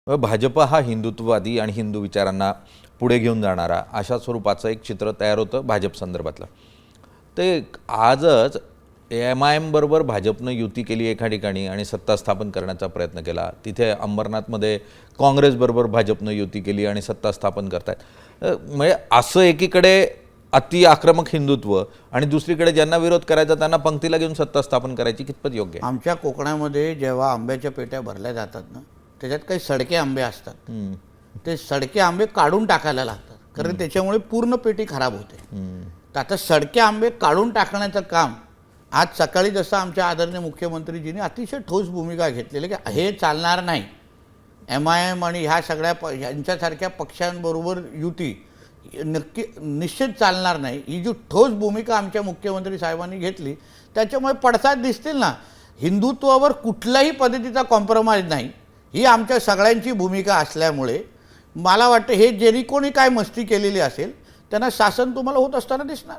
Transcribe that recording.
भाजप हा हिंदुत्ववादी आणि हिंदू विचारांना पुढे घेऊन जाणारा अशा स्वरूपाचं एक चित्र तयार होतं भाजप संदर्भातलं. ते आजच एम बरोबर भाजपनं युती केली एका ठिकाणी आणि सत्ता स्थापन करण्याचा प्रयत्न केला. तिथे अंबरनाथमध्ये काँग्रेसबरोबर भाजपनं युती केली आणि सत्ता स्थापन करतायत. म्हणजे असं एकीकडे अति आक्रमक हिंदुत्व आणि दुसरीकडे ज्यांना विरोध करायचा त्यांना पंक्तीला घेऊन सत्ता स्थापन करायची कितपत योग्य आहे? आमच्या कोकणामध्ये जेव्हा आंब्याच्या पेट्या भरल्या जातात ना, त्याच्यात काही सडके आंबे असतात. ते सडके आंबे काढून टाकायला लागतात, कारण त्याच्यामुळे पूर्ण पेटी खराब होते. तर आता सडके आंबे काढून टाकण्याचं काम आज सकाळी जसं आमच्या आदरणीय मुख्यमंत्रीजींनी अतिशय ठोस भूमिका घेतलेली की हे चालणार नाही. MIM आणि ह्या सगळ्या यांच्यासारख्या पक्षांबरोबर युती निश्चित चालणार नाही. ही जी ठोस भूमिका आमच्या मुख्यमंत्री साहेबांनी घेतली त्याच्यामुळे पडसाद दिसतील ना. हिंदुत्वावर कुठल्याही पद्धतीचा कॉम्प्रोमाइज नाही, ही आमच्या सगळ्यांची भूमिका असल्यामुळे मला वाटतं हे जरी कोणी काय मस्ती केलेली असेल त्यांना शासन तुम्हाला होत असताना दिसणार.